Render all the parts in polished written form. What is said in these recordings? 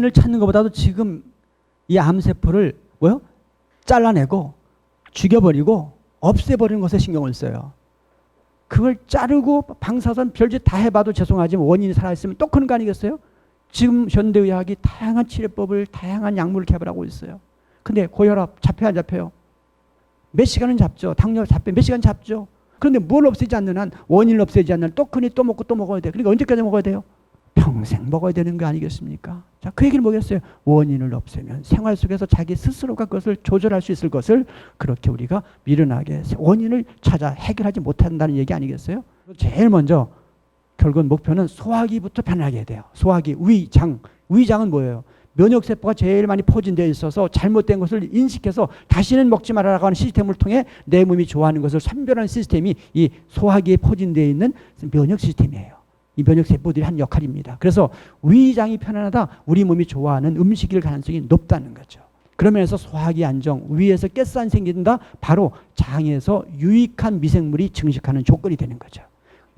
원인을 찾는 것보다도 지금 이 암세포를 뭐요? 잘라내고 죽여버리고 없애버리는 것에 신경을 써요. 그걸 자르고 방사선 별짓 다 해봐도 죄송하지만 원인이 살아있으면 또 그런 거 아니겠어요? 지금 현대의학이 다양한 치료법을 다양한 약물을 개발하고 있어요. 근데 고혈압 잡혀야 안 잡혀요? 몇 시간은 잡죠. 당뇨 잡혀 몇 시간 잡죠. 그런데 뭘 없애지 않는 한, 원인을 없애지 않는 한 또 그니 또 먹고 또 먹어야 돼요. 그러니까 언제까지 먹어야 돼요? 평생 먹어야 되는 거 아니겠습니까? 자, 그 얘기를 뭐겠어요? 원인을 없애면 생활 속에서 자기 스스로가 그것을 조절할 수 있을 것을 그렇게 우리가 미련하게 원인을 찾아 해결하지 못한다는 얘기 아니겠어요? 제일 먼저 결국은 목표는 소화기부터 편하게 해야 돼요. 소화기, 위장. 위장은 뭐예요? 면역세포가 제일 많이 포진되어 있어서 잘못된 것을 인식해서 다시는 먹지 말아라고 하는 시스템을 통해 내 몸이 좋아하는 것을 선별하는 시스템이 이 소화기에 포진되어 있는 면역 시스템이에요. 이 면역세포들이 한 역할입니다. 그래서 위장이 편안하다, 우리 몸이 좋아하는 음식일 가능성이 높다는 거죠. 그러면서 소화기 안정, 위에서 가스 안 생긴다, 바로 장에서 유익한 미생물이 증식하는 조건이 되는 거죠.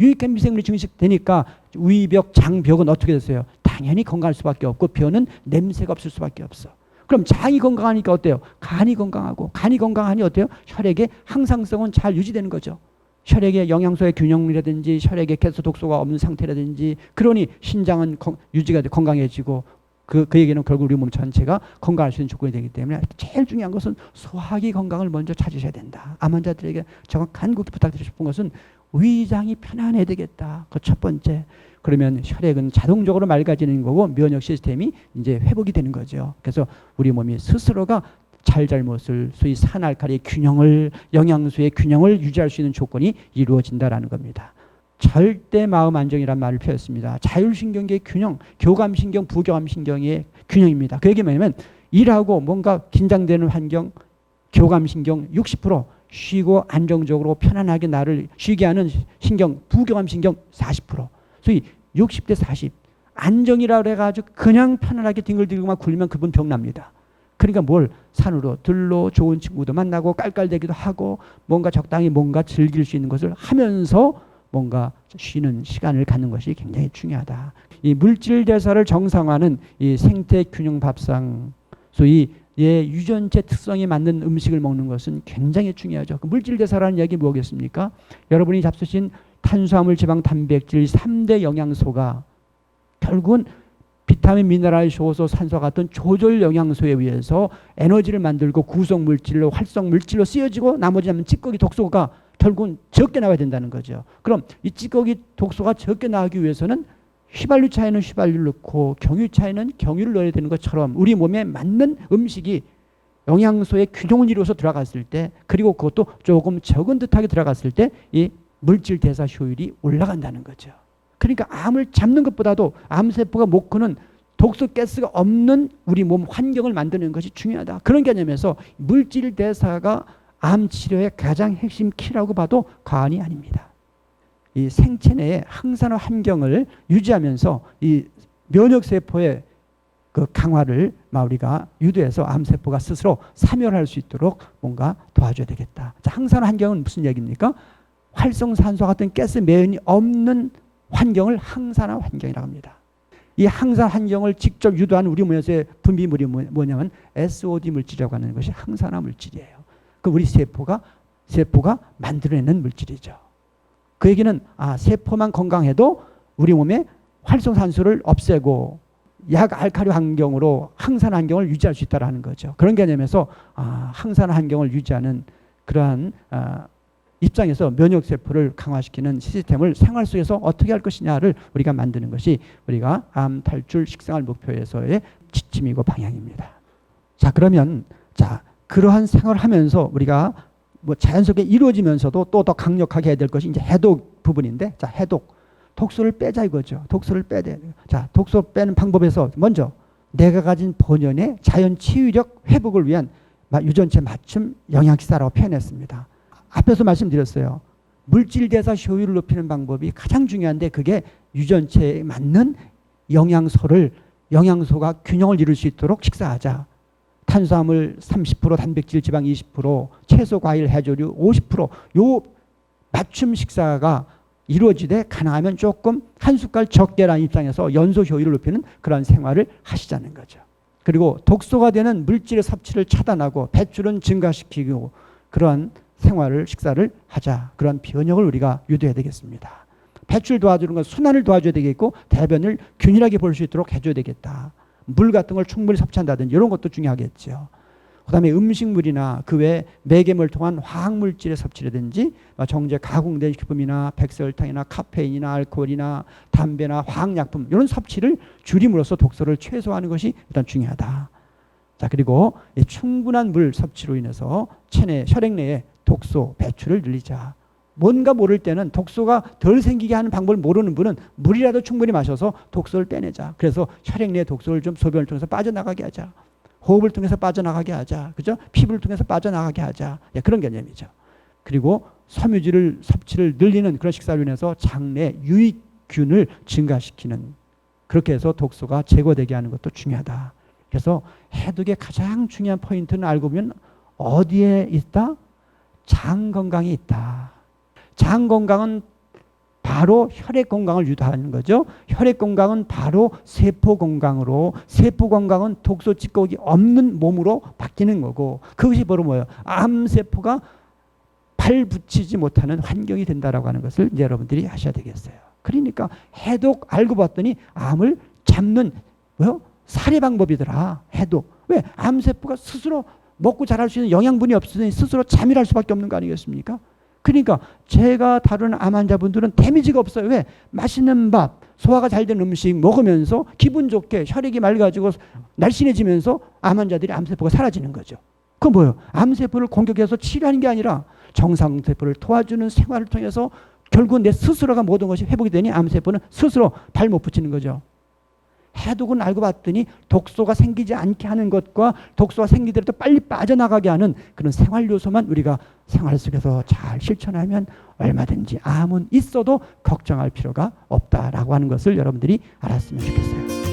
유익한 미생물이 증식되니까 위벽, 장벽은 어떻게 됐어요? 당연히 건강할 수밖에 없고 뼈는 냄새가 없을 수밖에 없어. 그럼 장이 건강하니까 어때요? 간이 건강하고, 간이 건강하니 어때요? 혈액의 항상성은 잘 유지되는 거죠. 혈액의 영양소의 균형이라든지 혈액의 개수 독소가 없는 상태라든지, 그러니 신장은 유지가 돼 건강해지고, 그 얘기는 결국 우리 몸 전체가 건강할 수 있는 조건이 되기 때문에 제일 중요한 것은 소화기 건강을 먼저 찾으셔야 된다. 암 환자들에게 제가 간곡히 부탁드리고 싶은 것은 위장이 편안해야 되겠다. 그 첫 번째. 그러면 혈액은 자동적으로 맑아지는 거고 면역 시스템이 이제 회복이 되는 거죠. 그래서 우리 몸이 스스로가 잘잘못을, 소위 산알칼리의 균형을, 영양소의 균형을 유지할 수 있는 조건이 이루어진다라는 겁니다. 절대 마음 안정이란 말을 펴였습니다. 자율신경계의 균형, 교감신경, 부교감신경의 균형입니다. 그 얘기 뭐냐면 일하고 뭔가 긴장되는 환경, 교감신경 60%, 쉬고 안정적으로 편안하게 나를 쉬게 하는 신경, 부교감신경 40%. 소위 60대 40. 안정이라고 해가지고 그냥 편안하게 뒹굴뒹굴만 굴리면 그분 병납니다. 그러니까 뭘 산으로 들러 좋은 친구도 만나고 깔깔대기도 하고 뭔가 적당히 뭔가 즐길 수 있는 것을 하면서 뭔가 쉬는 시간을 갖는 것이 굉장히 중요하다. 이 물질 대사를 정상화하는 이 생태 균형 밥상, 소위 유전체 특성에 맞는 음식을 먹는 것은 굉장히 중요하죠. 그 물질 대사라는 얘기 뭐겠습니까? 여러분이 잡수신 탄수화물, 지방, 단백질 3대 영양소가 결국은 비타민, 미네랄, 효소, 산소 같은 조절 영양소에 의해서 에너지를 만들고 구성 물질로, 활성 물질로 쓰여지고 나머지 하면 찌꺼기 독소가 결국은 적게 나와야 된다는 거죠. 그럼 이 찌꺼기 독소가 적게 나오기 위해서는 휘발유차에는 휘발유를 넣고 경유차에는 경유를 넣어야 되는 것처럼 우리 몸에 맞는 음식이 영양소의 균형을 이루어서 들어갔을 때, 그리고 그것도 조금 적은 듯하게 들어갔을 때 이 물질 대사 효율이 올라간다는 거죠. 그러니까 암을 잡는 것보다도 암세포가 못 크는 독소 가스가 없는 우리 몸 환경을 만드는 것이 중요하다. 그런 개념에서 물질 대사가 암 치료의 가장 핵심 키라고 봐도 과언이 아닙니다. 이 생체 내의 항산화 환경을 유지하면서 이 면역세포의 그 강화를 우리가 유도해서 암세포가 스스로 사멸할 수 있도록 뭔가 도와줘야 되겠다. 자, 항산화 환경은 무슨 얘기입니까? 활성산소 같은 가스 매연이 없는 환경을 항산화 환경이라고 합니다. 이 항산화 환경을 직접 유도하는 우리 몸에서의 분비물이 뭐냐면 SOD 물질이라고 하는 것이 항산화 물질이에요. 그 우리 세포가 만들어내는 물질이죠. 그 얘기는 세포만 건강해도 우리 몸에 활성산소를 없애고 약 알칼리 환경으로 항산화 환경을 유지할 수 있다는 거죠. 그런 개념에서 항산화 환경을 유지하는 그러한 입장에서 면역세포를 강화시키는 시스템을 생활 속에서 어떻게 할 것이냐를 우리가 만드는 것이 우리가 암 탈출 식생활 목표에서의 지침이고 방향입니다. 자, 그러면 그러한 생활을 하면서 우리가 자연스럽게 이루어지면서도 또 더 강력하게 해야 될 것이 이제 해독 부분인데, 자, 해독. 독소를 빼자 이거죠. 독소를 빼야 돼요. 자, 독소 빼는 방법에서 먼저 내가 가진 본연의 자연 치유력 회복을 위한 유전체 맞춤 영양식사라고 표현했습니다. 앞에서 말씀드렸어요. 물질 대사 효율을 높이는 방법이 가장 중요한데 그게 유전체에 맞는 영양소가 균형을 이룰 수 있도록 식사하자. 탄수화물 30%, 단백질, 지방 20%, 채소, 과일, 해조류 50%. 요 맞춤 식사가 이루어지되 가능하면 조금 한 숟갈 적게라는 입장에서 연소 효율을 높이는 그런 생활을 하시자는 거죠. 그리고 독소가 되는 물질의 섭취를 차단하고 배출은 증가시키고 그러한 생활을 식사를 하자. 그런 변형을 우리가 유도해야 되겠습니다. 배출 도와주는 건 순환을 도와줘야 되겠고 대변을 균일하게 볼 수 있도록 해줘야 되겠다. 물 같은 걸 충분히 섭취한다든지 이런 것도 중요하겠죠. 그 다음에 음식물이나 그 외 매개물 통한 화학물질의 섭취라든지 정제 가공된 식품이나 백설탕이나 카페인이나 알코올이나 담배나 화학약품 이런 섭취를 줄임으로써 독소를 최소화하는 것이 일단 중요하다. 자, 그리고 충분한 물 섭취로 인해서 체내 혈액 내에 독소 배출을 늘리자. 뭔가 모를 때는 독소가 덜 생기게 하는 방법을 모르는 분은 물이라도 충분히 마셔서 독소를 빼내자. 그래서 혈액 내에 독소를 좀 소변을 통해서 빠져나가게 하자. 호흡을 통해서 빠져나가게 하자. 그죠? 피부를 통해서 빠져나가게 하자. 예, 그런 개념이죠. 그리고 섬유질 섭취를 늘리는 그런 식사로 인해서 장내 유익균을 증가시키는 그렇게 해서 독소가 제거되게 하는 것도 중요하다. 그래서 해독의 가장 중요한 포인트는 알고 보면 어디에 있다? 장 건강에 있다. 장 건강은 바로 혈액 건강을 유도하는 거죠. 혈액 건강은 바로 세포 건강으로, 세포 건강은 독소 찌꺼기 없는 몸으로 바뀌는 거고, 그것이 바로 뭐예요? 암세포가 발 붙이지 못하는 환경이 된다라고 하는 것을 이제 여러분들이 하셔야 되겠어요. 그러니까 해독 알고 봤더니 암을 잡는 뭐요? 살해 방법이더라. 해독. 왜? 암세포가 스스로 먹고 자랄 수 있는 영양분이 없으니 스스로 잠이랄 수밖에 없는 거 아니겠습니까? 그러니까 제가 다루는 암 환자분들은 데미지가 없어요. 왜? 맛있는 밥, 소화가 잘 된 음식 먹으면서 기분 좋게 혈액이 맑아지고 날씬해지면서 암 환자들이 암세포가 사라지는 거죠. 그건 뭐예요? 암세포를 공격해서 치료하는 게 아니라 정상세포를 도와주는 생활을 통해서 결국 내 스스로가 모든 것이 회복이 되니 암세포는 스스로 발 못 붙이는 거죠. 해독은 알고 봤더니 독소가 생기지 않게 하는 것과 독소가 생기더라도 빨리 빠져나가게 하는 그런 생활 요소만 우리가 생활 속에서 잘 실천하면 얼마든지 암은 있어도 걱정할 필요가 없다라고 하는 것을 여러분들이 알았으면 좋겠어요.